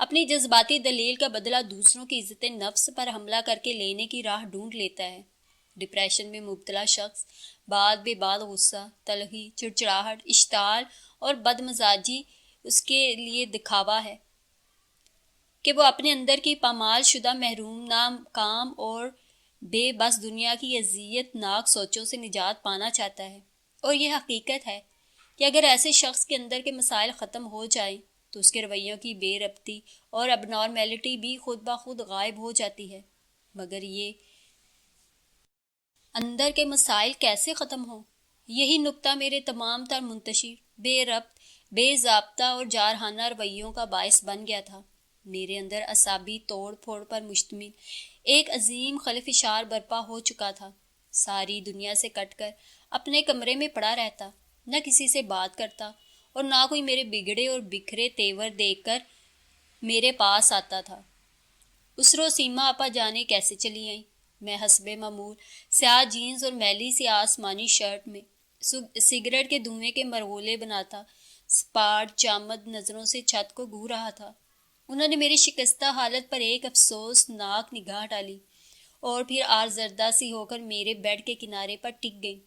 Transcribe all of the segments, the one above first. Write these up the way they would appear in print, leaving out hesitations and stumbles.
اپنی جذباتی دلیل کا بدلہ دوسروں کی عزت نفس پر حملہ کر کے لینے کی راہ ڈھونڈ لیتا ہے۔ ڈپریشن میں مبتلا شخص بعد بے بعد غصہ، تلخی، چڑچڑاہٹ، اشتعال اور بدمزاجی اس کے لیے دکھاوا ہے کہ وہ اپنے اندر کی پامال شدہ، محروم، ناکام اور بے بس دنیا کی اذیت ناک سوچوں سے نجات پانا چاہتا ہے۔ اور یہ حقیقت ہے کہ اگر ایسے شخص کے اندر کے مسائل ختم ہو جائیں تو اس کے رویوں کی بے ربطی اور اب نارمیلٹی بھی خود بخود غائب ہو جاتی ہے۔ مگر یہ اندر کے مسائل کیسے ختم ہوں؟ یہی نکتہ میرے تمام تر منتشر، بے ربط، بے ضابطہ اور جارحانہ رویوں کا باعث بن گیا تھا۔ میرے اندر اعصابی توڑ پھوڑ پر مشتمل ایک عظیم خلفشار برپا ہو چکا تھا۔ ساری دنیا سے کٹ کر اپنے کمرے میں پڑا رہتا، نہ کسی سے بات کرتا اور نہ کوئی میرے بگڑے اور بکھرے تیور دیکھ کر میرے پاس آتا تھا۔ اس روز سیما آپا جانے کیسے چلی آئیں۔ میں حسب معمول سیاہ جینز اور میلی سی آسمانی شرٹ میں سگریٹ کے دھوئیں کے مرغولے بناتا سپاٹ چامد نظروں سے چھت کو گھو رہا تھا۔ انہوں نے میری شکستہ حالت پر ایک افسوس ناک نگاہ ڈالی اور پھر آرزردہ سی ہو کر میرے بیڈ کے کنارے پر ٹک گئی۔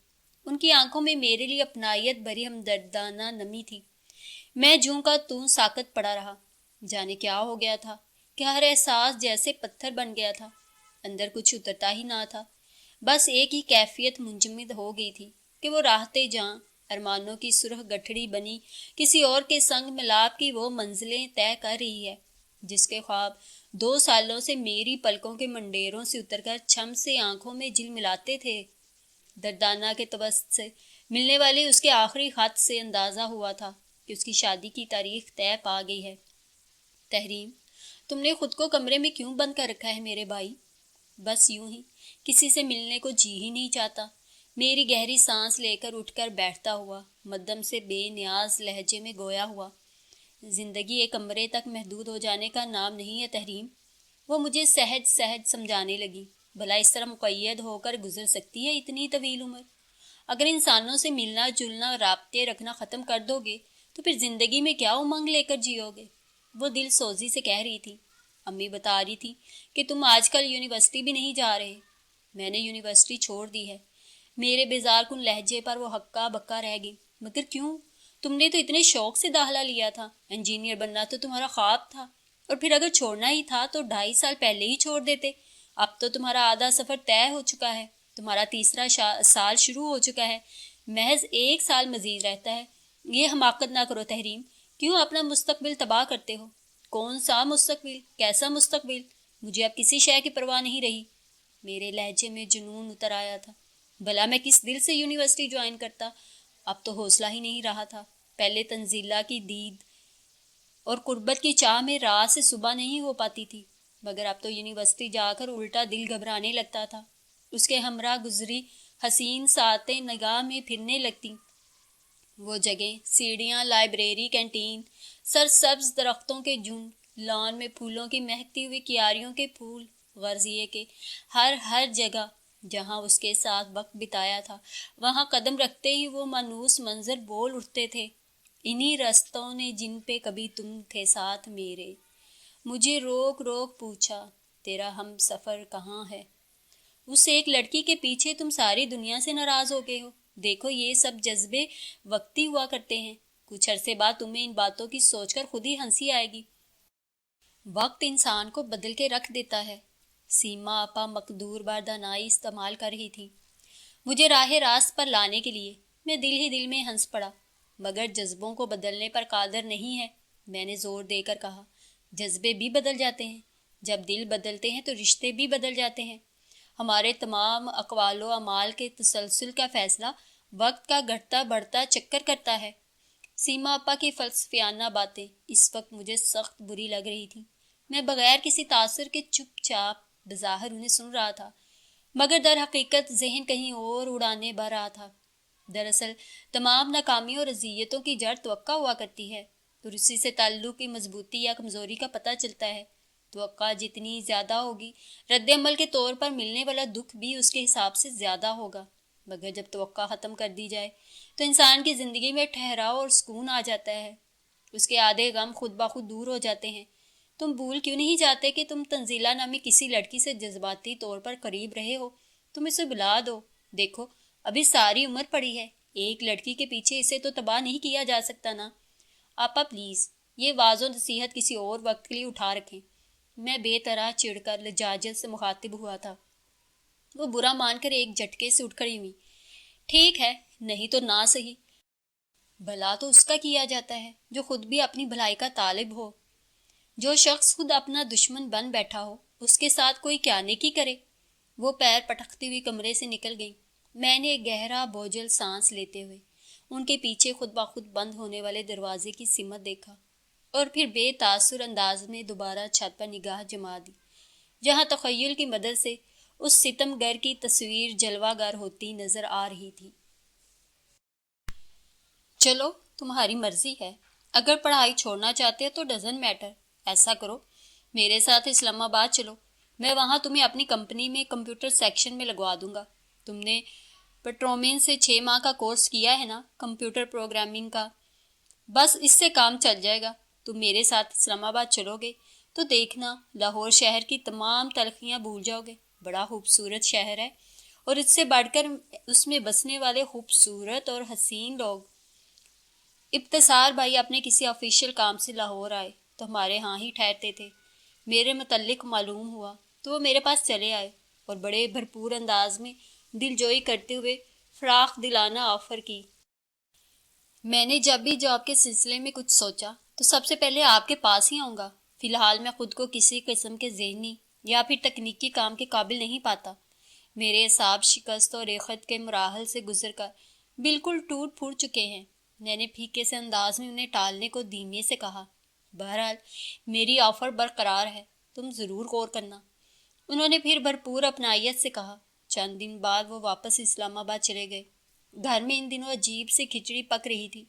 ان کی آنکھوں میں میرے لیے اپنائیت بھری ہمدردانہ نمی تھی۔ میں جوں کا توں ساکت پڑا رہا۔ جانے کیا ہو گیا تھا کہ ہر احساس جیسے پتھر بن گیا تھا، اندر کچھ اترتا ہی نہ تھا۔ بس ایک ہی کیفیت منجمد ہو گئی تھی کہ وہ راحتے جاں ارمانوں کی سرخ گٹھڑی بنی کسی اور کے سنگ ملاب کی وہ منزلیں طے کر رہی ہے جس کے خواب 2 سالوں سے میری پلکوں کے منڈیروں سے اتر کر چھم سے آنکھوں میں جل ملاتے تھے۔ دردانہ کے توسط سے ملنے والے اس کے آخری خط سے اندازہ ہوا تھا کہ اس کی شادی کی تاریخ طے پا گئی ہے۔ تحریم، تم نے خود کو کمرے میں کیوں بند کر رکھا ہے میرے بھائی؟ بس یوں ہی، کسی سے ملنے کو جی ہی نہیں چاہتا۔ میری گہری سانس لے کر اٹھ کر بیٹھتا ہوا مدھم سے بے نیاز لہجے میں گویا ہوا، زندگی ایک کمرے تک محدود ہو جانے کا نام نہیں ہے تحریم۔ وہ مجھے سہج سہج سمجھانے لگی، بھلا اس طرح مقید ہو کر گزر سکتی ہے اتنی طویل عمر؟ اگر انسانوں سے ملنا جلنا رابطے رکھنا ختم کر دو گے تو پھر زندگی میں کیا امنگ لے کر جیو گے؟ وہ دل سوزی سے کہہ رہی تھی۔ امی بتا رہی تھی کہ تم آج کل یونیورسٹی بھی نہیں جا رہے۔ میں نے یونیورسٹی چھوڑ دی ہے۔ میرے بیزار کن لہجے پر وہ ہکا بکا رہ گئی۔ مگر کیوں؟ تم نے تو اتنے شوق سے داخلہ لیا تھا، انجینئر بننا تو تمہارا خواب تھا، اور پھر اگر چھوڑنا ہی تھا تو 2.5 سال پہلے ہی چھوڑ دیتے۔ اب تو تمہارا آدھا سفر طے ہو چکا ہے، تمہارا تیسرا سال شروع ہو چکا ہے، محض 1 سال مزید رہتا ہے۔ یہ حماقت نہ کرو تحریم، کیوں اپنا مستقبل تباہ کرتے ہو؟ کون سا مستقبل؟ کیسا مستقبل؟ مجھے اب کسی شے کی پرواہ نہیں رہی۔ میرے لہجے میں جنون اتر آیا تھا۔ بھلا میں کس دل سے یونیورسٹی جوائن کرتا؟ اب تو حوصلہ ہی نہیں رہا تھا۔ پہلے تنزیلہ کی دید اور قربت کی چاہ میں رات سے صبح نہیں ہو پاتی تھی، مگر اب تو یونیورسٹی جا کر الٹا دل گھبرانے لگتا تھا۔ اس کے ہمراہ گزری حسین ساعتیں نگاہ میں پھرنے لگتی، وہ جگہیں، سیڑھیاں، لائبریری، کینٹین، سرسبز درختوں کے جھنڈ، لان میں پھولوں کی مہکتی ہوئی کیاریوں کے پھول، غرض یہ کہ ہر جگہ جہاں اس کے ساتھ وقت بتایا تھا وہاں قدم رکھتے ہی وہ مانوس منظر بول اٹھتے تھے۔ انہی رستوں نے جن پہ کبھی تم تھے ساتھ میرے، مجھے روک روک پوچھا تیرا ہم سفر کہاں ہے؟ اس ایک لڑکی کے پیچھے تم ساری دنیا سے ناراض ہو گئے ہو۔ دیکھو یہ سب جذبے وقتی ہوا کرتے ہیں، کچھ عرصے بعد تمہیں ان باتوں کی سوچ کر خود ہی ہنسی آئے گی۔ وقت انسان کو بدل کے رکھ دیتا ہے۔ سیما آپا مقدور بار دانائی استعمال کر رہی تھی مجھے راہ راست پر لانے کے لیے۔ میں دل ہی دل میں ہنس پڑا۔ مگر جذبوں کو بدلنے پر قادر نہیں ہے، میں نے زور دے کر کہا۔ جذبے بھی بدل جاتے ہیں، جب دل بدلتے ہیں تو رشتے بھی بدل جاتے ہیں۔ ہمارے تمام اقوال و اعمال کے تسلسل کا فیصلہ وقت کا گھٹتا بڑھتا چکر کرتا ہے۔ سیما آپا کی فلسفیانہ باتیں اس وقت مجھے سخت بری لگ رہی تھیں۔ میں بغیر کسی تاثر کے چپ چاپ بظاہر انہیں سن رہا تھا، مگر در حقیقت ذہن کہیں اور اڑانے بھر رہا تھا۔ دراصل تمام ناکامیوں اور اذیتوں کی جڑ توقع ہوا کرتی ہے، اور اسی سے تعلق کی مضبوطی یا کمزوری کا پتہ چلتا ہے۔ توقع جتنی زیادہ ہوگی، رد عمل کے طور پر ملنے والا دکھ بھی اس کے حساب سے زیادہ ہوگا۔ مگر جب توقع ختم کر دی جائے تو انسان کی زندگی میں ٹھہراؤ اور سکون آ جاتا ہے، اس کے آدھے غم خود بخود دور ہو جاتے ہیں۔ تم بھول کیوں نہیں جاتے کہ تم تنزیلہ نامی کسی لڑکی سے جذباتی طور پر قریب رہے ہو؟ تم اسے بلا دو. دیکھو ابھی ساری عمر پڑی ہے، ایک لڑکی کے پیچھے اسے تو تباہ نہیں کیا جا سکتا نا. آپا پلیز یہ واض و نصیحت کسی اور وقت کے لیے اٹھا رکھیں. میں بے طرح چڑھ کر لجاجت سے مخاطب ہوا تھا. وہ برا مان کر ایک جھٹکے سے اٹھ کھڑی ہوئی. ٹھیک ہے، نہیں تو نہ صحیح. بھلا تو اس کا کیا جاتا ہے جو خود بھی اپنی بھلائی کا طالب ہو. جو شخص خود اپنا دشمن بن بیٹھا ہو اس کے ساتھ کوئی کیا نیکی کرے. وہ پیر پٹکتی ہوئی کمرے سے نکل گئی. میں نے ایک گہرا بوجھل سانس لیتے ہوئے ان کے پیچھے خود بخود بند ہونے والے دروازے کی سمت دیکھا اور پھر بے تاثر انداز میں دوبارہ چھت پر نگاہ جما دی جہاں تخیل کی مدد سے اس ستم گر کی تصویر جلوہ گر ہوتی نظر آ رہی تھی. چلو تمہاری مرضی ہے، اگر پڑھائی چھوڑنا چاہتے ہو تو ڈزنٹ میٹر. ایسا کرو میرے ساتھ اسلام آباد چلو، میں وہاں تمہیں اپنی کمپنی میں کمپیوٹر سیکشن میں لگوا دوں گا. تم نے پیٹرومین سے 6 ماہ کا کورس کیا ہے نا کمپیوٹر پروگرامنگ کا، بس اس سے کام چل جائے گا. تم میرے ساتھ اسلام آباد چلو گے تو دیکھنا لاہور شہر کی تمام تلخیاں بھول جاؤ گے. بڑا خوبصورت شہر ہے اور اس سے بڑھ کر اس میں بسنے والے خوبصورت اور حسین لوگ. ابتسار بھائی اپنے کسی آفیشیل کام سے لاہور آئے تو ہمارے ہاں ہی ٹھہرتے تھے. میرے متعلق معلوم ہوا تو وہ میرے پاس چلے آئے اور بڑے بھرپور انداز میں دل جوئی کرتے ہوئے فراخ دلانہ آفر کی. میں نے جب بھی جاب کے سلسلے میں کچھ سوچا تو سب سے پہلے آپ کے پاس ہی آؤں گا. فی الحال میں خود کو کسی قسم کے ذہنی یا پھر تکنیکی کام کے قابل نہیں پاتا. میرے اعصاب شکست اور ریخت کے مراحل سے گزر کر بالکل ٹوٹ پھوٹ چکے ہیں. میں نے پھیکے سے انداز میں انہیں ٹالنے کو دھیمے سے کہا. بہرحال میری آفر برقرار ہے، تم ضرور غور کرنا. انہوں نے پھر بھرپور اپنائیت سے کہا. چند دن بعد وہ واپس اسلام آباد چلے گئے. گھر میں ان دنوں عجیب سی کھچڑی پک رہی تھی.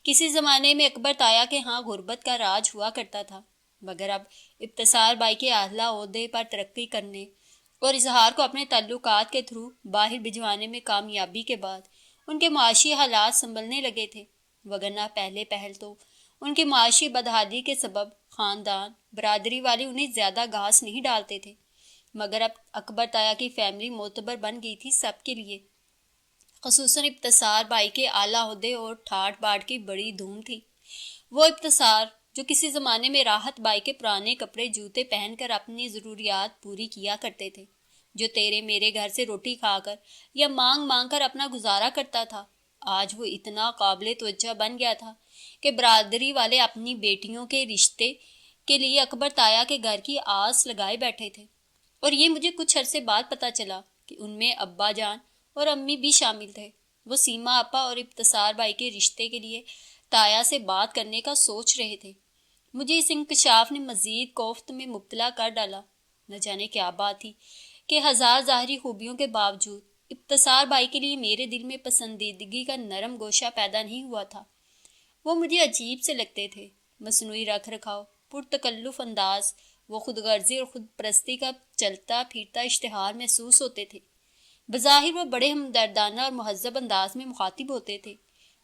کسی زمانے میں اکبر تایا کے ہاں غربت کا راج ہوا کرتا تھا، مگر اب ابتسار بائی کے اعلیٰ عہدے پر ترقی کرنے اور اظہار کو اپنے تعلقات کے تھرو باہر بھجوانے میں کامیابی کے بعد ان کے معاشی حالات سنبھلنے لگے تھے. وگرنہ پہلے پہل تو ان کی معاشی بدحالی کے سبب خاندان برادری والے انہیں زیادہ گھاس نہیں ڈالتے تھے. مگر اب اکبر تایا کی فیملی معتبر بن گئی تھی سب کے لیے، خصوصاً ابتسار بائی کے اعلیٰ عہدے اور ٹھاٹ باٹ کی بڑی دھوم تھی. وہ ابتسار جو کسی زمانے میں راحت بائی کے پرانے کپڑے جوتے پہن کر اپنی ضروریات پوری کیا کرتے تھے، جو تیرے میرے گھر سے روٹی کھا کر یا مانگ مانگ کر اپنا گزارا کرتا تھا، آج وہ اتنا قابل توجہ بن گیا تھا کہ برادری والے اپنی بیٹیوں کے رشتے کے لیے اکبر تایا کے گھر کی آس لگائے بیٹھے تھے. اور یہ مجھے کچھ عرصے بعد پتہ چلا کہ ان میں ابا جان اور امی بھی شامل تھے. وہ سیما آپا اور ابتسار بھائی کے رشتے کے لیے تایا سے بات کرنے کا سوچ رہے تھے. مجھے اس انکشاف نے مزید کوفت میں مبتلا کر ڈالا. نہ جانے کیا بات تھی کہ ہزار ظاہری خوبیوں کے باوجود ابتسار بھائی کے لیے میرے دل میں پسندیدگی کا نرم گوشہ پیدا نہیں ہوا تھا. وہ مجھے عجیب سے لگتے تھے، مصنوعی رکھ رکھاؤ، پرتکلف انداز. وہ خود غرضی اور خود پرستی کا چلتا پھرتا اشتہار محسوس ہوتے تھے. بظاہر وہ بڑے ہمدردانہ اور مہذب انداز میں مخاطب ہوتے تھے،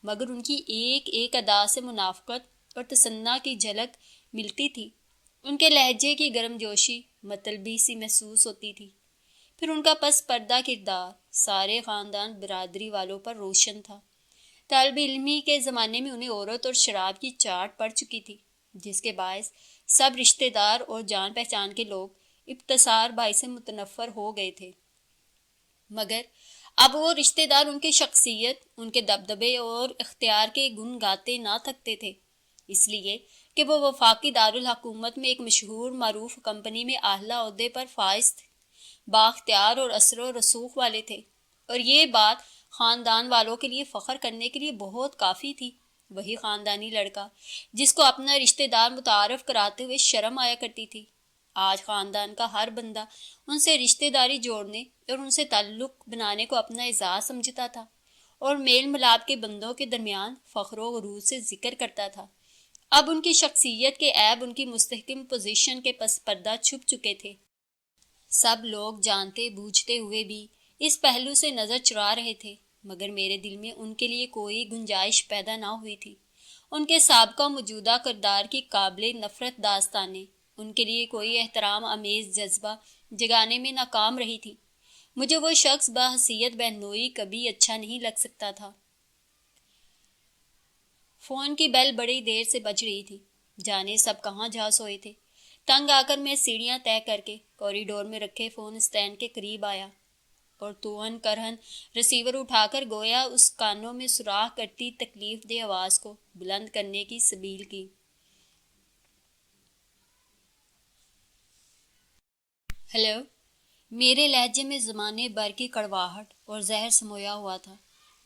مگر ان کی ایک ایک ادا سے منافقت اور تصنع کی جھلک ملتی تھی. ان کے لہجے کی گرم جوشی مطلبی سی محسوس ہوتی تھی. پھر ان کا پس پردہ کردار سارے خاندان برادری والوں پر روشن تھا. طالب علمی کے زمانے میں انہیں عورت اور شراب کی چاٹ پڑ چکی تھی، جس کے باعث سب رشتہ دار اور جان پہچان کے لوگ ابتسار بھائی سے متنفر ہو گئے تھے. مگر اب وہ رشتہ دار ان کی شخصیت، ان کے دبدبے اور اختیار کے گن گاتے نہ تھکتے تھے، اس لیے کہ وہ وفاقی دارالحکومت میں ایک مشہور معروف کمپنی میں اعلیٰ عہدے پر فائز تھے، بااختیار اور اثر و رسوخ والے تھے. اور یہ بات خاندان والوں کے لیے فخر کرنے کے لیے بہت کافی تھی. وہی خاندانی لڑکا جس کو اپنا رشتہ دار متعارف کراتے ہوئے شرم آیا کرتی تھی، آج خاندان کا ہر بندہ ان سے رشتہ داری جوڑنے اور ان سے تعلق بنانے کو اپنا اعزاز سمجھتا تھا اور میل ملاپ کے بندوں کے درمیان فخر و غرور سے ذکر کرتا تھا. اب ان کی شخصیت کے عیب ان کی مستحکم پوزیشن کے پس پردہ چھپ چکے تھے. سب لوگ جانتے بوجھتے ہوئے بھی اس پہلو سے نظر چرا رہے تھے، مگر میرے دل میں ان کے لیے کوئی گنجائش پیدا نہ ہوئی تھی. ان کے سابقہ موجودہ کردار کی قابل نفرت داستانیں ان کے لیے کوئی احترام آمیز جذبہ جگانے میں ناکام رہی تھی۔ مجھے وہ شخص بحیثیت بہنوئی کبھی اچھا نہیں لگ سکتا تھا۔ فون کی بیل بڑی دیر سے بج رہی تھی، جانے سب کہاں جا سوئے تھے۔ تنگ آ کر میں سیڑھیاں طے کر کے کوریڈور میں رکھے فون اسٹینڈ کے قریب آیا اور توہن کرہن ریسیور اٹھا کر گویا اس کانوں میں سوراخ کرتی تکلیف دہ آواز کو بلند کرنے کی سبیل کی۔ ہیلو۔ میرے لہجے میں زمانے بھر کی کڑواہٹ اور زہر سمویا ہوا تھا،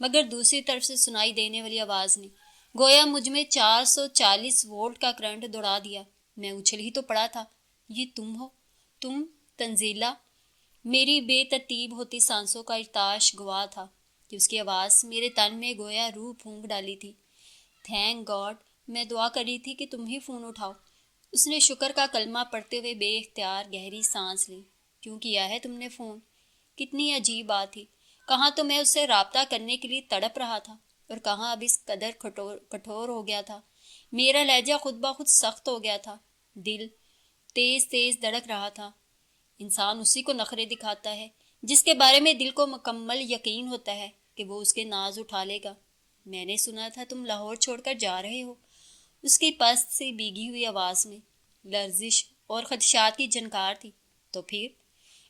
مگر دوسری طرف سے سنائی دینے والی آواز نے گویا مجھ میں 440 وولٹ کا کرنٹ دوڑا دیا۔ میں اچھل ہی تو پڑا تھا۔ یہ تم ہو؟ تم تنزیلہ؟ میری بے ترتیب ہوتی سانسوں کا ارتعاش گواہ تھا کہ اس کی آواز میرے تن میں گویا روح پھونک ڈالی تھی۔ تھینک گاڈ، میں دعا کر رہی تھی کہ تم ہی فون اٹھاؤ۔ اس نے شکر کا کلمہ پڑھتے ہوئے بے اختیار گہری سانس لی۔ کیوں کیا ہے تم نے فون؟ کتنی عجیب بات تھی، کہاں تو میں اس سے رابطہ کرنے کے لیے تڑپ رہا تھا اور کہاں اب اس قدر کٹھور ہو گیا تھا۔ میرا لہجہ خود بخود سخت ہو گیا تھا، دل تیز تیز دھڑک رہا تھا۔ انسان اسی کو نخرے دکھاتا ہے جس کے بارے میں دل کو مکمل یقین ہوتا ہے کہ وہ اس کے ناز اٹھا لے گا۔ میں نے سنا تھا تم لاہور چھوڑ کر جا رہے ہو۔ اس کی پست سی بھیگی ہوئی آواز میں لرزش اور خدشات کی جھنکار تھی۔ تو پھر؟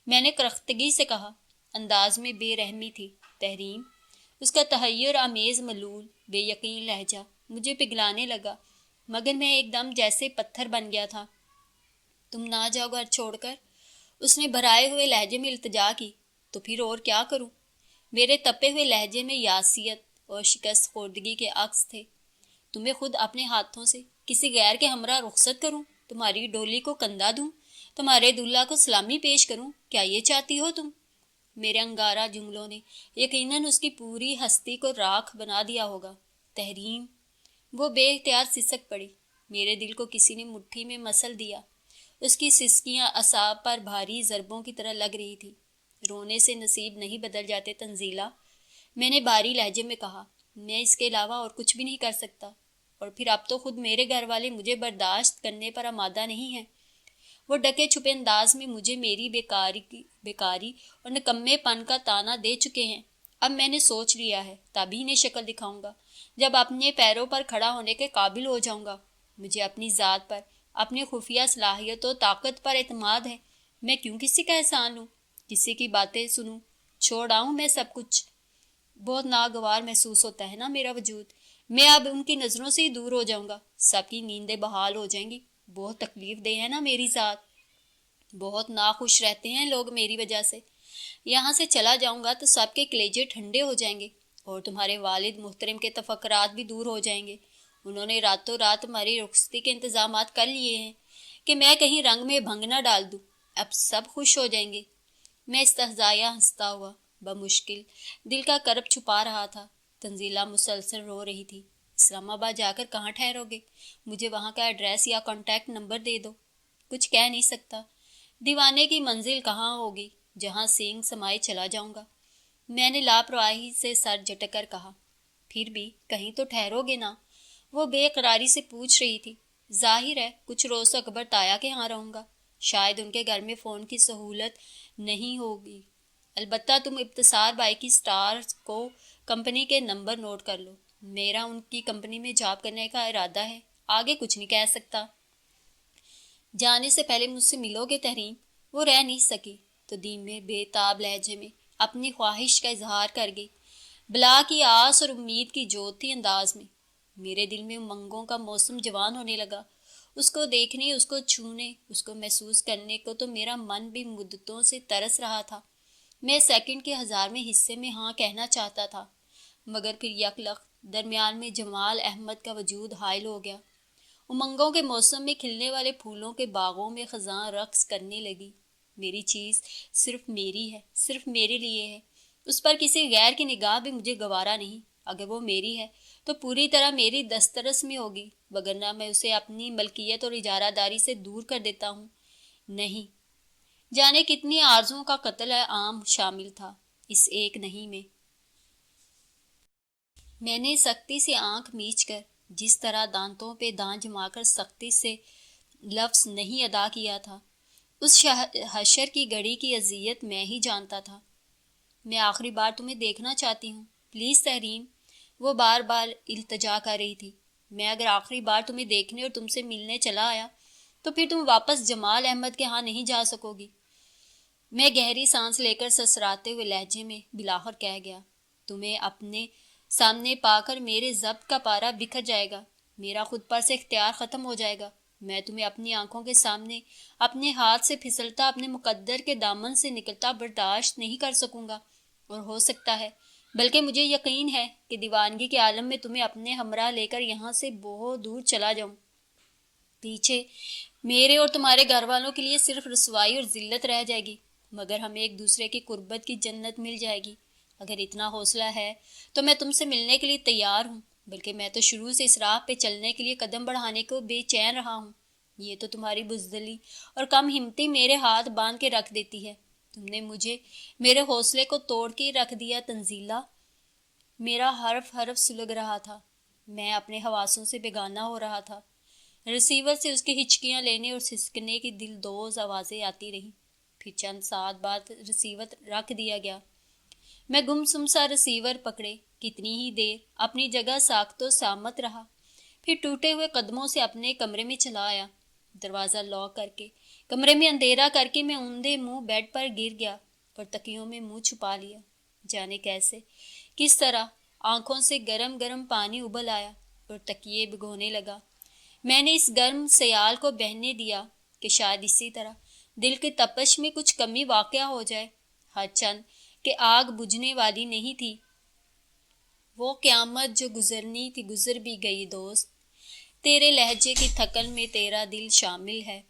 میں نے کرختگی سے کہا، انداز میں بے رحمی تھی۔ تحریم؟ اس کا تحیر آمیز ملول بے یقین لہجہ مجھے پگھلانے لگا، مگر میں ایک دم جیسے پتھر بن گیا تھا۔ تم نہ جاؤ گھر چھوڑ کر؟ اس نے بھرائے ہوئے لہجے میں التجا کی۔ تو پھر اور کیا کروں؟ میرے تپے ہوئے لہجے میں یاسیت اور شکست خوردگی کے عکس تھے۔ تمہیں خود اپنے ہاتھوں سے کسی غیر کے ہمراہ رخصت کروں، تمہاری ڈولی کو کندھا دوں، تمہارے دلہا کو سلامی پیش کروں، کیا یہ چاہتی ہو تم؟ میرے انگارہ جملوں نے یقیناً اس کی پوری ہستی کو راکھ بنا دیا ہوگا۔ تحریم؟ وہ بے اختیار سسک پڑی۔ میرے دل کو کسی نے مٹھی میں مسل دیا۔ اس کی سسکیاں اعصاب پر بھاری ضربوں کی طرح لگ رہی تھی۔ رونے سے نصیب نہیں بدل جاتے تنزیلہ، میں نے بھاری لہجے میں کہا۔ میں اس کے علاوہ اور کچھ بھی نہیں کر سکتا، اور پھر اب تو خود میرے گھر والے مجھے برداشت کرنے پر آمادہ نہیں ہیں۔ وہ ڈکے چھپے انداز میں مجھے میری بیکاری اور نکمے پن کا طعنہ دے چکے ہیں۔ اب میں نے سوچ لیا ہے، تبھی انہیں شکل دکھاؤں گا جب اپنے پیروں پر کھڑا ہونے کے قابل ہو جاؤں گا۔ مجھے اپنی ذات پر، اپنی خفیہ صلاحیت و طاقت پر اعتماد ہے۔ میں کیوں کسی کا احسان لوں، کسی کی باتیں سنوں؟ چھوڑ آؤں میں سب کچھ؟ بہت ناگوار محسوس ہوتا ہے نا میرا وجود۔ میں اب ان کی نظروں سے ہی دور ہو جاؤں گا، سب کی نیندیں بحال ہو جائیں گی۔ بہت تکلیف دہ ہے نا میری ذات، بہت ناخوش رہتے ہیں لوگ میری وجہ سے۔ یہاں سے چلا جاؤں گا تو سب کے کلیجے ٹھنڈے ہو جائیں گے، اور تمہارے والد محترم کے تفکرات بھی دور ہو جائیں گے۔ انہوں نے راتوں رات تمہاری رخصتی کے انتظامات کر لیے ہیں کہ میں کہیں رنگ میں بھنگ نہ ڈال دوں۔ اب سب خوش ہو جائیں گے۔ میں استہزائیہ ہنستا ہوا بمشکل دل کا کرب چھپا رہا تھا۔ تنزیلہ مسلسل رو رہی تھی۔ اسلام آباد جا کر کہاں ٹھہرو گے؟ مجھے وہاں کا ایڈریس یا کانٹیکٹ نمبر دے دو۔ کچھ کہہ نہیں سکتا۔ دیوانے کی منزل کہاں ہوگی جہاں سینگ سمائے چلا جاؤں گا؟ میں نے لاپرواہی سے سر جھٹک کر کہا۔ پھر بھی کہیں تو ٹھہرو گے نا؟ وہ بے قراری سے پوچھ رہی تھی۔ ظاہر ہے کچھ روز تو اکبر تایا کے ہاں رہوں گا، شاید ان کے گھر میں فون کی سہولت نہیں ہوگی۔ البتہ تم ابتسار بائی کی سٹار کو کمپنی کے نمبر نوٹ کر لو۔ میرا ان کی کمپنی میں جاب کرنے کا ارادہ ہے، آگے کچھ نہیں کہہ سکتا۔ جانے سے پہلے مجھ سے ملو گے تحریم؟ وہ رہ نہیں سکی تو دھیمے بے تاب لہجے میں اپنی خواہش کا اظہار کر گئی، بلا کی آس اور امید کی جوتی انداز میں۔ میرے دل میں امنگوں کا موسم جوان ہونے لگا۔ اس کو دیکھنے، اس کو چھونے، اس کو محسوس کرنے کو تو میرا من بھی مدتوں سے ترس رہا تھا۔ میں سیکنڈ کے 1000ویں حصے میں ہاں کہنا چاہتا تھا، مگر پھر یک لخت درمیان میں جمال احمد کا وجود حائل ہو گیا۔ امنگوں کے موسم میں کھلنے والے پھولوں کے باغوں میں خزاں رقص کرنے لگی۔ میری چیز صرف میری ہے، صرف میرے لیے ہے، اس پر کسی غیر کی نگاہ بھی مجھے گوارا نہیں۔ اگر وہ میری ہے تو پوری طرح میری دسترس میں ہوگی، وگرنہ میں اسے اپنی ملکیت اور اجارہ داری سے دور کر دیتا ہوں۔ نہیں جانے کتنی آرزوؤں کا قتل عام شامل تھا اس ایک نہیں میں۔ میں نے سختی سے آنکھ میچ کر، جس طرح دانتوں پہ دانت جما کر سختی سے لفظ نہیں ادا کیا تھا۔ اس حشر کی گھڑی کی اذیت میں ہی جانتا تھا۔ میں آخری بار تمہیں دیکھنا چاہتی ہوں، پلیز تحریم، وہ بار بار التجا کر رہی تھی۔ میں اگر آخری بار تمہیں دیکھنے اور تم سے ملنے چلا آیا تو پھر تم واپس جمال احمد کے ہاں نہیں جا سکو گی۔ میں گہری سانس لے کر سسراتے ہوئے لہجے میں بلاخر کہہ گیا، تمہیں اپنے سامنے پا کر میرے ضبط کا پارا بکھر جائے گا، میرا خود پر سے اختیار ختم ہو جائے گا۔ میں تمہیں اپنی آنکھوں کے سامنے اپنے ہاتھ سے پھسلتا، اپنے مقدر کے دامن سے نکلتا برداشت نہیں کر سکوں گا، اور ہو سکتا ہے، بلکہ مجھے یقین ہے کہ دیوانگی کے عالم میں تمہیں اپنے ہمراہ لے کر یہاں سے بہت دور چلا جاؤں۔ پیچھے میرے اور تمہارے گھر والوں کے لیے صرف رسوائی اور ذلت رہ جائے گی، مگر ہمیں ایک دوسرے کی قربت کی جنت مل جائے گی۔ اگر اتنا حوصلہ ہے تو میں تم سے ملنے کے لیے تیار ہوں، بلکہ میں تو شروع سے اس راہ پہ چلنے کے لیے قدم بڑھانے کو بے چین رہا ہوں۔ یہ تو تمہاری بزدلی اور کم ہمتی میرے ہاتھ باندھ کے رکھ دیتی ہے۔ تم نے مجھے میرے حوصلے کو توڑ کے رکھ دیا تنزیلہ۔ میرا حرف حرف سلگ رہا تھا، میں اپنے حواسوں سے بیگانہ ہو رہا تھا۔ ریسیور سے اس کی ہچکیاں لینے اور سسکنے کی دل دوز آوازیں آتی رہیں۔ پھر چند ساتھ بعد ریسیور رکھ دیا گیا۔ میں گمسم سا ریسیور پکڑے کتنی ہی دیر اپنی جگہ ساکت و سامت رہا، پھر ٹوٹے ہوئے قدموں سے اپنے کمرے میں چلا آیا۔ دروازہ لاک کر کے، کمرے میں اندھیرا کر کے میں اوندھے منہ بیڈ پر گر گیا اور تکیوں میں منہ چھپا لیا۔ جانے کیسے، کس طرح آنکھوں سے گرم گرم پانی ابل آیا اور تکیے بھگونے لگا۔ میں نے اس گرم سیال کو بہنے دیا کہ شاید اسی طرح دل کی تپش میں کچھ کمی واقع ہو جائے۔ ہر چند کہ آگ بجھنے والی نہیں تھی، وہ قیامت جو گزرنی تھی گزر بھی گئی دوست۔ تیرے لہجے کی تھکن میں تیرا دل شامل ہے،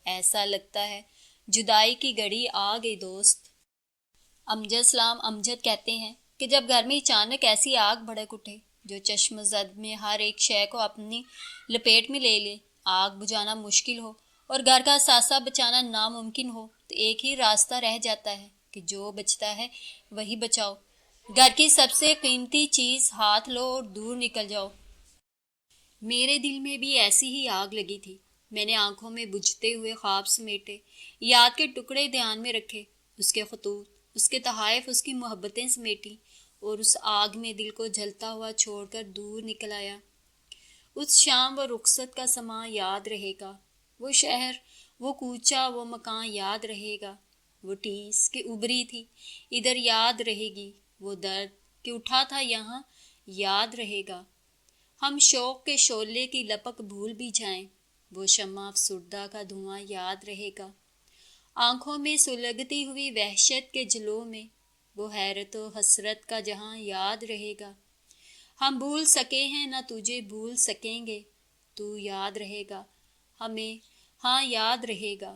ایسا لگتا ہے جدائی کی گھڑی آ گئی دوست۔ امجد سلام امجد کہتے ہیں کہ جب گھر میں اچانک ایسی آگ بھڑک اٹھے جو چشم زد میں ہر ایک شے کو اپنی لپیٹ میں لے لے، آگ بجھانا مشکل ہو اور گھر کا اثاثہ بچانا ناممکن ہو، تو ایک ہی راستہ رہ جاتا ہے کہ جو بچتا ہے وہی بچاؤ۔ گھر کی سب سے قیمتی چیز ہاتھ لو اور دور نکل جاؤ۔ میرے دل میں بھی ایسی ہی آگ لگی تھی۔ میں نے آنکھوں میں بجھتے ہوئے خواب سمیٹے، یاد کے ٹکڑے دھیان میں رکھے، اس کے خطوط، اس کے تحائف، اس کی محبتیں سمیٹی، اور اس آگ میں دل کو جلتا ہوا چھوڑ کر دور نکل آیا۔ اس شام و رخصت کا سماں یاد رہے گا، وہ شہر، وہ کوچہ، وہ مکان یاد رہے گا، وہ ٹیس کہ ابری تھی ادھر یاد رہے گی، وہ درد کہ اٹھا تھا یہاں یاد رہے گا۔ ہم شوق کے شعلے کی لپک بھول بھی جائیں، وہ شمع افسردہ کا دھواں یاد رہے گا۔ آنکھوں میں سلگتی ہوئی وحشت کے جلوں میں وہ حیرت و حسرت کا جہاں یاد رہے گا۔ ہم بھول سکے ہیں نہ تجھے بھول سکیں گے، تو یاد رہے گا ہمیں، ہاں یاد رہے گا۔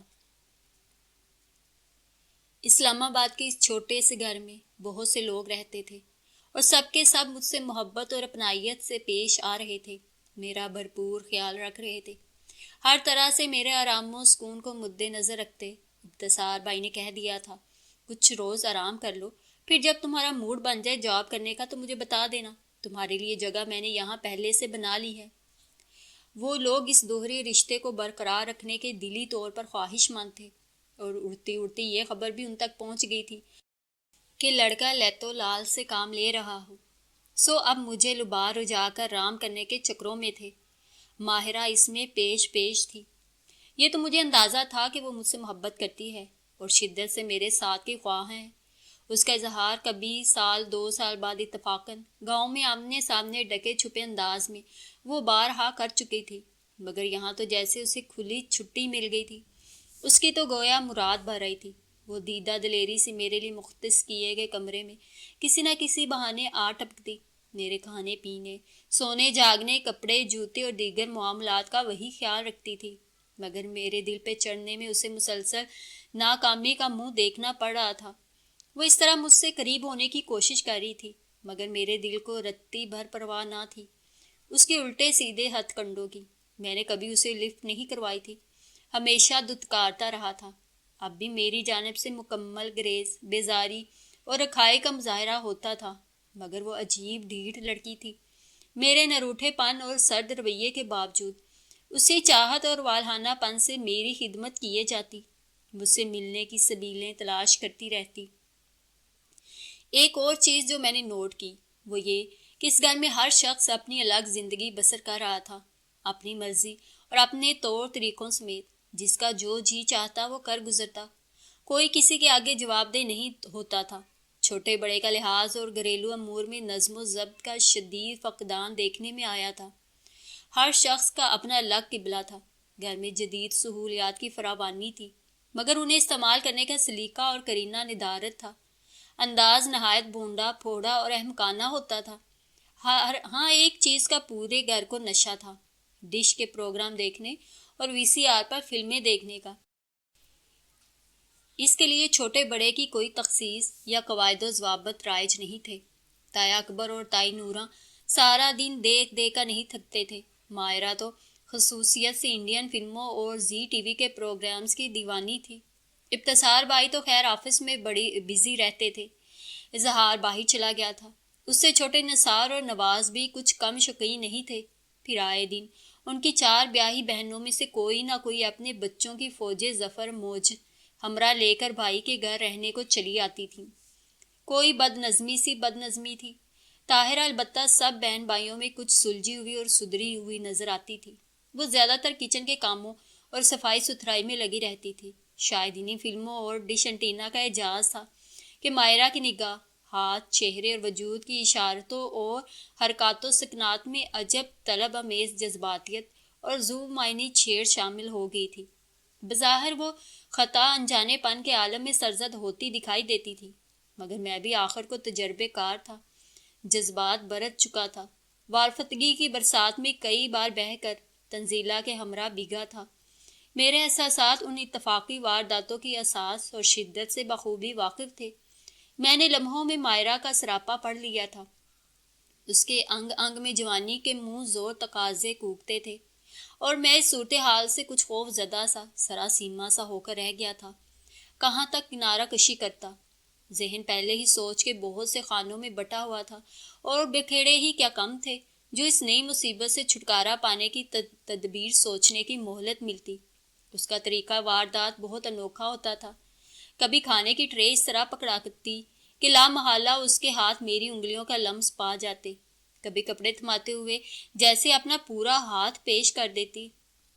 اسلام آباد کے اس چھوٹے سے گھر میں بہت سے لوگ رہتے تھے اور سب کے سب مجھ سے محبت اور اپنائیت سے پیش آ رہے تھے، میرا بھرپور خیال رکھ رہے تھے، ہر طرح سے میرے آرام و سکون کو مد نظر رکھتے۔ انتصار بھائی نے کہہ دیا تھا، کچھ روز آرام کر لو، پھر جب تمہارا موڈ بن جائے جاب کرنے کا تو مجھے بتا دینا، تمہارے لیے جگہ میں نے یہاں پہلے سے بنا لی ہے۔ وہ لوگ اس دوہرے رشتے کو برقرار رکھنے کے دلی طور پر خواہش مند تھے، اور اڑتی اڑتی یہ خبر بھی ان تک پہنچ گئی تھی کہ لڑکا لیتو لال سے کام لے رہا ہو۔ سو اب مجھے لبار اجا کر رام کرنے کے چکروں میں تھے۔ ماہرہ اس میں پیش تھی۔ یہ تو مجھے اندازہ تھا کہ وہ مجھ سے محبت کرتی ہے اور شدت سے میرے ساتھ کی خواہاں ہیں۔ اس کا اظہار کبھی سال 2 سال بعد اتفاقاً گاؤں میں آمنے سامنے ڈکے چھپے انداز میں وہ بارہا کر چکی تھی، مگر یہاں تو جیسے اسے کھلی چھٹی مل گئی تھی۔ اس کی تو گویا مراد بھر رہی تھی۔ وہ دیدہ دلیری سے میرے لیے مختص کیے گئے کمرے میں کسی نہ کسی بہانے آ ٹپکتی، میرے کھانے پینے، سونے جاگنے، کپڑے، جوتے اور دیگر معاملات کا وہی خیال رکھتی تھی، مگر میرے دل پہ چڑھنے میں اسے مسلسل ناکامی کا منہ دیکھنا پڑ رہا تھا۔ وہ اس طرح مجھ سے قریب ہونے کی کوشش کر رہی تھی، مگر میرے دل کو رتی بھر پرواہ نہ تھی اس کے الٹے سیدھے ہتھ کنڈوں کی۔ میں نے کبھی اسے لفٹ نہیں کروائی تھی، ہمیشہ دھتکارتا رہا تھا۔ اب بھی میری جانب سے مکمل گریز، بیزاری اور رکھائی کا مظاہرہ ہوتا تھا، مگر وہ عجیب ڈھیٹ لڑکی تھی۔ میرے نروٹھے پن اور سرد رویے کے باوجود اسی چاہت اور والہانہ پن سے میری خدمت کیے جاتی، مجھ سے ملنے کی سبیلیں تلاش کرتی رہتی۔ ایک اور چیز جو میں نے نوٹ کی وہ یہ کہ اس گھر میں ہر شخص اپنی الگ زندگی بسر کر رہا تھا، اپنی مرضی اور اپنے طور طریقوں سمیت، جس کا جو جی چاہتا وہ کر گزرتا۔ کوئی کسی کے آگے جواب دہ نہیں ہوتا تھا۔ چھوٹے بڑے کا لحاظ اور گھریلو امور میں نظم و ضبط کا شدید فقدان دیکھنے میں آیا تھا۔ ہر شخص کا اپنا الگ قبلہ تھا۔ گھر میں جدید سہولیات کی فراوانی تھی، مگر انہیں استعمال کرنے کا سلیقہ اور کرینہ ندارت تھا۔ انداز نہایت بھونڈا پھوڑا اور احمقانہ ہوتا تھا۔ ہاں ایک چیز کا پورے گھر کو نشہ تھا، ڈش کے پروگرام دیکھنے اور وی سی آر پر فلمیں دیکھنے کا۔ اس کے لیے چھوٹے بڑے کی کوئی تخصیص یا قواعد و ضوابط رائج نہیں تھے۔ تایا اکبر اور تائی نورہ سارا دن دیکھ دیکھ کر نہیں تھکتے تھے۔ مائرہ تو خصوصیت سے انڈین فلموں اور زی ٹی وی کے پروگرامز کی دیوانی تھی۔ ابتسار بھائی تو خیر آفس میں بڑی بزی رہتے تھے۔ اظہار باہر چلا گیا تھا۔ اس سے چھوٹے نثار اور نواز بھی کچھ کم شقیع نہیں تھے۔ پھر آئے دن ان کی 4 بیاہی بہنوں میں سے کوئی نہ کوئی اپنے بچوں کی فوج ظفر موج ہمراہ لے کر بھائی کے گھر رہنے کو چلی آتی تھی۔ کوئی بد نظمی تھی۔ طاہرہ البتہ سب بہن بھائیوں میں کچھ سلجھی ہوئی اور سدھری ہوئی نظر آتی تھی۔ وہ زیادہ تر کچن کے کاموں اور صفائی ستھرائی میں لگی رہتی تھی۔ شاید انہیں فلموں اور ڈش انٹینا کا اعجاز تھا کہ مائرہ کی نگاہ، ہاتھ، چہرے اور وجود کی اشارتوں اور حرکات و سکنات میں عجب طلب امیز جذباتیت اور ذو معنی چھیڑ شامل ہو گئی تھی۔ بظاہر وہ خطا انجانے پن کے عالم میں سرزد ہوتی دکھائی دیتی تھی، مگر میں بھی آخر کو تجربے کار تھا، جذبات برت چکا تھا، وارفتگی کی برسات میں کئی بار بہہ کر تنزیلہ کے ہمراہ بھیگا تھا۔ میرے احساسات ان اتفاقی وارداتوں کی اساس اور شدت سے بخوبی واقف تھے۔ میں نے لمحوں میں مائرہ کا سراپا پڑھ لیا تھا۔ اس کے انگ انگ میں جوانی کے منہ زور تقاضے کوکتے تھے، اور میں اس صورتحال سے کچھ خوف زدہ سا سراسیمہ سا ہو کر رہ گیا تھا۔ کہاں تک کنارہ کشی کرتا؟ ذہن پہلے ہی سوچ کے بہت سے خانوں میں بٹا ہوا تھا، اور بکھیڑے ہی کیا کم تھے جو اس نئی مصیبت سے چھٹکارا پانے کی تدبیر سوچنے کی مہلت ملتی۔ اس کا طریقہ واردات بہت انوکھا ہوتا تھا۔ کبھی کھانے کی ٹرے اس طرح پکڑا کرتی کہ لا محالہ اس کے ہاتھ میری انگلیوں کا لمس پا جاتے، کبھی کپڑے تھماتے ہوئے جیسے اپنا پورا ہاتھ پیش کر دیتی۔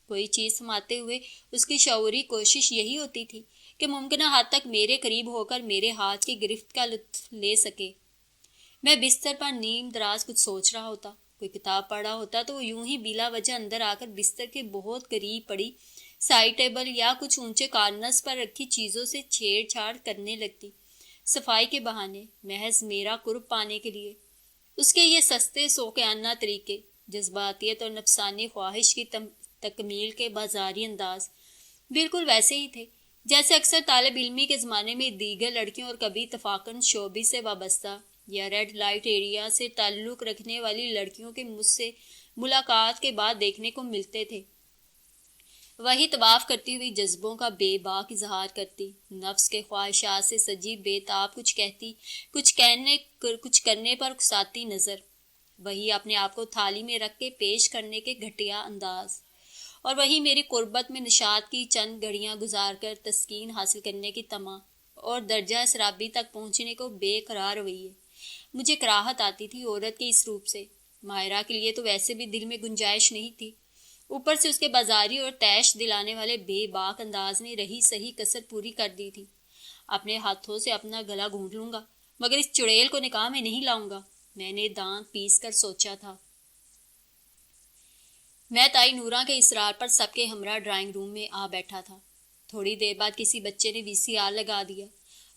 کوئی چیز تھماتے ہوئے اس کی شعوری کوشش یہی ہوتی تھی کہ ممکنہ حد تک میرے قریب ہو کر میرے ہاتھ کی گرفت کا لطف لے سکے۔ میں بستر پر نیم دراز کچھ سوچ رہا ہوتا، کوئی کتاب پڑھا ہوتا تو وہ یوں ہی بلا وجہ اندر آ کر بستر کے بہت قریب پڑی سائڈ ٹیبل یا کچھ اونچے کارنرز پر رکھی چیزوں سے چھیڑ چھاڑ کرنے لگتی، صفائی کے بہانے، محض میرا قرب پانے کے لیے۔ اس کے یہ سستے سوکیانہ طریقے، جذباتیت اور نفسانی خواہش کی تکمیل کے بازاری انداز بالکل ویسے ہی تھے جیسے اکثر طالب علمی کے زمانے میں دیگر لڑکیوں اور کبھی اتفاقاً شعبے سے وابستہ یا ریڈ لائٹ ایریا سے تعلق رکھنے والی لڑکیوں کے مجھ سے ملاقات کے بعد دیکھنے کو ملتے تھے۔ وہی طواف کرتی ہوئی جذبوں کا بے باک اظہار کرتی، نفس کے خواہشات سے سجی بے تاب کچھ کہتی، کچھ کرنے پر اکساتی نظر، وہی اپنے آپ کو تھالی میں رکھ کے پیش کرنے کے گھٹیا انداز، اور وہی میری قربت میں نشاط کی چند گھڑیاں گزار کر تسکین حاصل کرنے کی طمع اور درجہ شرابی تک پہنچنے کو بے قرار رویے۔ مجھے کراہت آتی تھی عورت کے اس روپ سے۔ مائرہ کے لیے تو ویسے بھی دل میں گنجائش نہیں تھی، اوپر سے اس کے بازاری اور تیش دلانے والے بے باک انداز نے رہی صحیح کسر پوری کر دی تھی۔ اپنے ہاتھوں سے اپنا گلا گھونٹ لوں گا، مگر اس چڑیل کو نکاح میں نہیں لاؤں گا، میں نے دانت پیس کر سوچا تھا۔ میں تائی نورہ کے اصرار پر سب کے ہمراہ ڈرائنگ روم میں آ بیٹھا تھا۔ تھوڑی دیر بعد کسی بچے نے وی سی آر لگا دیا،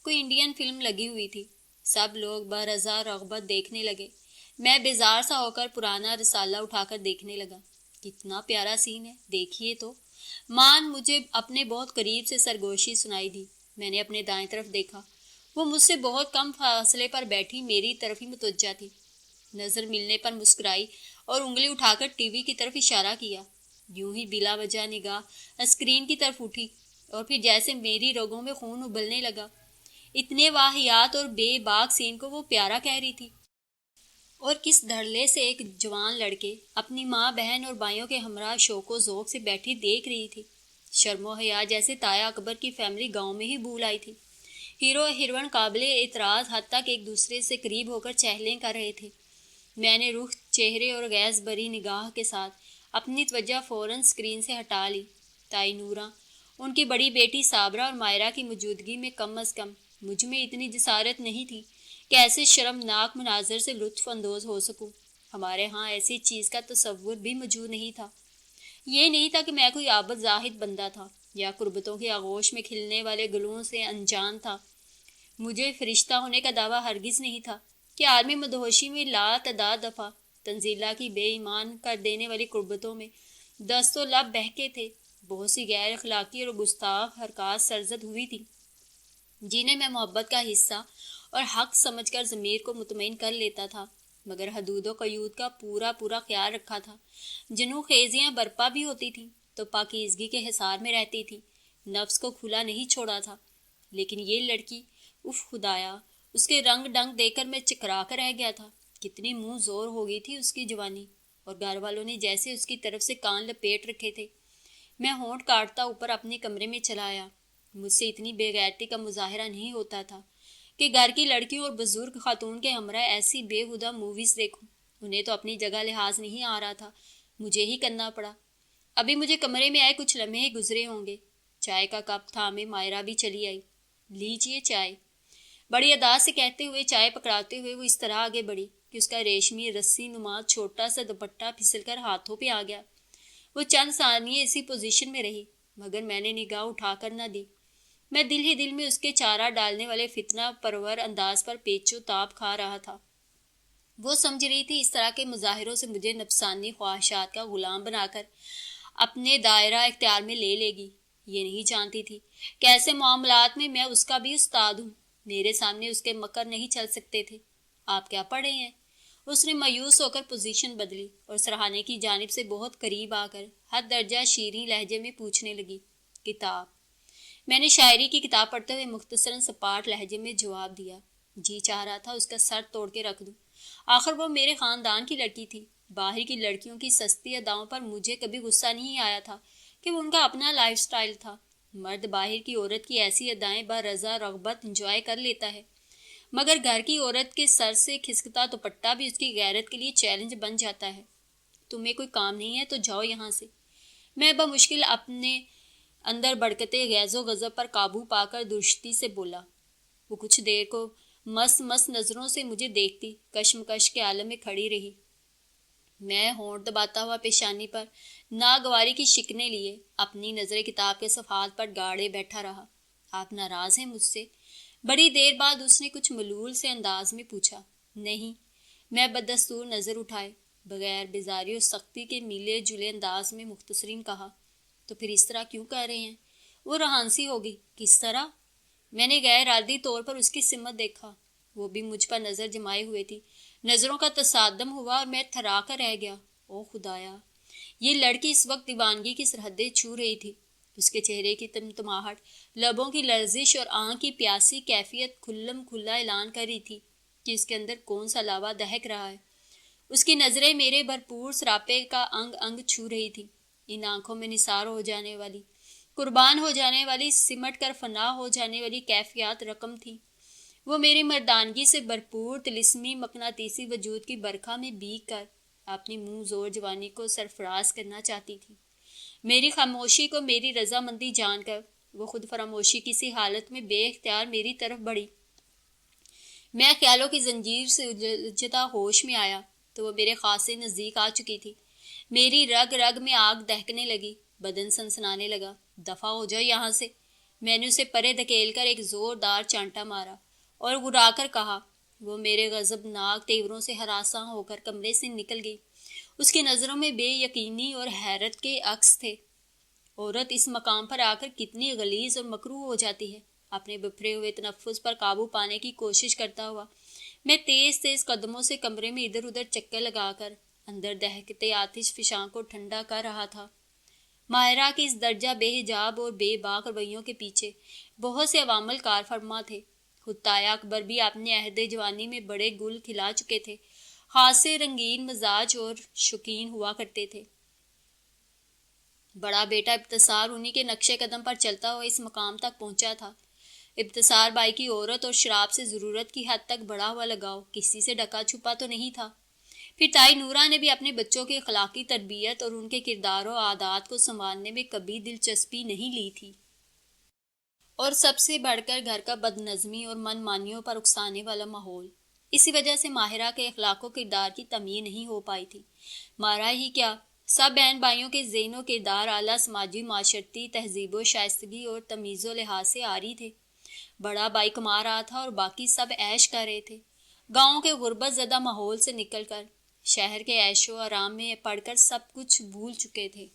کوئی انڈین فلم لگی ہوئی تھی۔ سب لوگ برضا رغبت دیکھنے لگے۔ میں بیزار سا ہو کر پرانا رسالہ اٹھا کر دیکھنے لگا۔ کتنا پیارا سین ہے، دیکھیے تو۔ مجھے اپنے بہت قریب سے سرگوشی سنائی دی۔ میں نے اپنے دائیں طرف دیکھا، وہ مجھ سے بہت کم فاصلے پر بیٹھی میری طرف ہی متوجہ تھی۔ نظر ملنے پر مسکرائی اور انگلی اٹھا کر ٹی وی کی طرف اشارہ کیا۔ یوں ہی بلا وجہ نگاہ اسکرین کی طرف اٹھی، اور پھر جیسے میری رگوں میں خون ابلنے لگا۔ اتنے واہیات اور بے باک سین کو وہ پیارا کہہ رہی تھی، اور کس دھڑلے سے ایک جوان لڑکے اپنی ماں بہن اور بھائیوں کے ہمراہ شوق و ذوق سے بیٹھی دیکھ رہی تھی۔ شرم و حیا جیسے تایا اکبر کی فیملی گاؤں میں ہی بھول آئی تھی۔ ہیرو اور ہیروئن قابل اعتراض حد تک ایک دوسرے سے قریب ہو کر چہلیں کر رہے تھے۔ میں نے رخ، چہرے اور غیظ بری نگاہ کے ساتھ اپنی توجہ فوراً اسکرین سے ہٹا لی۔ تائی نورہ، ان کی بڑی بیٹی صابرہ اور مائرہ کی موجودگی میں کم از کم مجھ میں اتنی جسارت نہیں تھی کہ ایسے شرمناک مناظر سے لطف اندوز ہو سکوں۔ ہمارے ہاں ایسی چیز کا تصور بھی موجود نہیں تھا۔ یہ نہیں تھا کہ میں کوئی عابد زاہد بندہ تھا یا قربتوں کی آغوش میں کھلنے والے گلوں سے انجان تھا۔ مجھے فرشتہ ہونے کا دعویٰ ہرگز نہیں تھا کہ عالمی مدہوشی میں لا تعداد دفعہ تنزیلہ کی بے ایمان کر دینے والی قربتوں میں دست و لب بہکے تھے۔ بہت سی غیر اخلاقی اور گستاخ حرکات سرزد ہوئی تھی جنہیں میں محبت کا حصہ اور حق سمجھ کر ضمیر کو مطمئن کر لیتا تھا، مگر حدود و قیود کا پورا خیال رکھا تھا۔ جنوں خیزیاں برپا بھی ہوتی تھیں تو پاکیزگی کے حصار میں رہتی تھی، نفس کو کھلا نہیں چھوڑا تھا۔ لیکن یہ لڑکی، اف خدایا، اس کے رنگ ڈنگ دیکھ کر میں چکرا کر رہ گیا تھا۔ کتنی منہ زور ہو گئی تھی اس کی جوانی، اور گھر والوں نے جیسے اس کی طرف سے کان لپیٹ رکھے تھے۔ میں ہونٹ کاٹتا اوپر اپنے کمرے میں چلا آیا۔ مجھ سے اتنی بے غیرتی کا مظاہرہ نہیں ہوتا تھا کہ گھر کی لڑکیوں اور بزرگ خاتون کے ہمراہ ایسی بے ہودہ موویز دیکھوں۔ انہیں تو اپنی جگہ لحاظ نہیں آ رہا تھا، مجھے ہی کرنا پڑا۔ ابھی مجھے کمرے میں آئے کچھ لمحے گزرے ہوں گے، چائے کا کپ تھامے مائرہ بھی چلی آئی۔ لیجیے چائے، بڑی ادا سے کہتے ہوئے چائے پکڑاتے ہوئے وہ اس طرح آگے بڑھی کہ اس کا ریشمی رسی نما چھوٹا سا دوپٹہ پھسل کر ہاتھوں پہ آ گیا۔ وہ چند ثانیے اسی پوزیشن میں رہی، مگر میں نے نگاہ اٹھا کر نہ دی۔ میں دل ہی دل میں اس کے چارہ ڈالنے والے فتنہ پرور انداز پر پیچ و تاب کھا رہا تھا۔ وہ سمجھ رہی تھی اس طرح کے مظاہروں سے مجھے نفسانی خواہشات کا غلام بنا کر اپنے دائرہ اختیار میں لے لے گی۔ یہ نہیں جانتی تھی کہ ایسے معاملات میں اس کا بھی استاد ہوں، میرے سامنے اس کے مکر نہیں چل سکتے تھے۔ آپ کیا پڑھے ہیں؟ اس نے مایوس ہو کر پوزیشن بدلی اور سرہانے کی جانب سے بہت قریب آ کر حد درجہ شیریں لہجے میں پوچھنے لگی۔ کتاب۔ میں نے شاعری کی کتاب پڑھتے ہوئے مختصراً سپاٹ لہجے میں جواب دیا۔ جی چاہ رہا تھا اس کا سر توڑ کے رکھ دوں، آخر وہ میرے خاندان کی لڑکی تھی۔ باہر کی لڑکیوں کی سستی اداؤں پر مجھے کبھی غصہ نہیں آیا تھا کہ وہ ان کا اپنا لائف سٹائل تھا۔ مرد باہر کی عورت کی ایسی ادائیں برضا رغبت انجوائے کر لیتا ہے، مگر گھر کی عورت کے سر سے کھسکتا دوپٹہ بھی اس کی غیرت کے لیے چیلنج بن جاتا ہے۔ تمہیں کوئی کام نہیں ہے تو جاؤ یہاں سے۔ میں بمشکل اپنے اندر بڑھکتے غیظ و غضب پر قابو پا کر درشتی سے بولا۔ وہ کچھ دیر کو مس نظروں سے مجھے دیکھتی کشمکش کے عالم میں کھڑی رہی۔ میں ہونٹ دباتا ہوا پیشانی پر ناگواری کی شکنیں لیے اپنی نظر کتاب کے صفحات پر گاڑے بیٹھا رہا۔ آپ ناراض ہیں مجھ سے؟ بڑی دیر بعد اس نے کچھ ملول سے انداز میں پوچھا۔ نہیں، میں بدستور نظر اٹھائے بغیر بیزاری اور سختی کے ملے جلے انداز میں مختصراً کہا۔ تو پھر اس طرح کیوں کہہ رہے ہیں؟ وہ رہانسی ہوگی۔ کس طرح؟ میں نے غیر ارادی طور پر اس کی سمت دیکھا، وہ بھی مجھ پر نظر جمائے ہوئے تھی۔ نظروں کا تصادم ہوا اور میں تھرا کر رہ گیا۔ او خدایا، یہ لڑکی اس وقت دیوانگی کی سرحدیں چھو رہی تھی۔ اس کے چہرے کی تمتماہٹ، لبوں کی لرزش اور آنکھ کی پیاسی کیفیت کھلم کھلا اعلان کر رہی تھی کہ اس کے اندر کون سا لاوا دہک رہا ہے۔ اس کی نظریں میرے بھرپور سراپے کا انگ انگ چھو رہی تھی۔ ان آنکھوں میں نثار ہو جانے والی، قربان ہو جانے والی، سمٹ کر فنا ہو جانے والی کیفیات رقم تھی۔ وہ میری مردانگی سے بھرپور طلسمی مقناطیسی وجود کی برکھا میں بھیگ کر اپنی منہ زور جوانی کو سرفراز کرنا چاہتی تھی۔ میری خاموشی کو میری رضامندی جان کر وہ خود فراموشی کسی حالت میں بے اختیار میری طرف بڑھی۔ میں خیالوں کی زنجیر سے الجھتا ہوش میں آیا تو وہ میرے خاصے نزدیک آ چکی تھی۔ میری رگ رگ میں آگ دہکنے لگی، بدن سنسنانے لگا۔ دفع ہو جاؤ یہاں سے۔ میں نے اسے پرے دھکیل کر ایک زوردار چانٹا مارا اور گھرا کر کہا۔ وہ میرے غضبناک تیوروں سے ہراساں ہو کر کمرے سے نکل گئی۔ اس کی نظروں میں بے یقینی اور حیرت کے عکس تھے۔ عورت اس مقام پر آ کر کتنی غلیظ اور مکروہ ہو جاتی ہے۔ اپنے بپھرے ہوئے تنفس پر قابو پانے کی کوشش کرتا ہوا میں تیز تیز قدموں سے کمرے میں ادھر ادھر چکر لگا کر اندر دہکتے آتش فشاں کو ٹھنڈا کر رہا تھا۔ ماہرہ کی اس درجہ بے حجاب اور بے باک رویوں کے پیچھے بہت سے عوامل کار فرما تھے۔ خود تایا اکبر بھی اپنے عہد جوانی میں بڑے گل کھلا چکے تھے خاصے رنگین مزاج اور شوقین ہوا کرتے تھے۔ بڑا بیٹا ابتسار انہی کے نقش قدم پر چلتا ہوا اس مقام تک پہنچا تھا۔ ابتسار بائی کی عورت اور شراب سے ضرورت کی حد تک بڑا ہوا لگاؤ کسی سے ڈکا چھپا تو نہیں تھا۔ پھر تائی نورہ نے بھی اپنے بچوں کی اخلاقی تربیت اور ان کے کردار و عادات کو سنوارنے میں کبھی دلچسپی نہیں لی تھی، اور سب سے بڑھ کر گھر کا بد نظمی اور من مانیوں پر اکسانے والا ماحول۔ اسی وجہ سے ماہرہ کے اخلاق و کردار کی تمیز نہیں ہو پائی تھی۔ ماہرہ ہی کیا، سب بہن بھائیوں کے ذہن و کردار اعلیٰ سماجی معاشرتی تہذیب و شائستگی اور تمیز و لحاظ سے عاری تھے۔ بڑا بھائی کما رہا تھا اور باقی سب عیش کر رہے تھے۔ گاؤں کے غربت زدہ ماحول سے نکل کر شہر کے عیش و آرام میں پڑھ کر سب کچھ بھول چکے تھے۔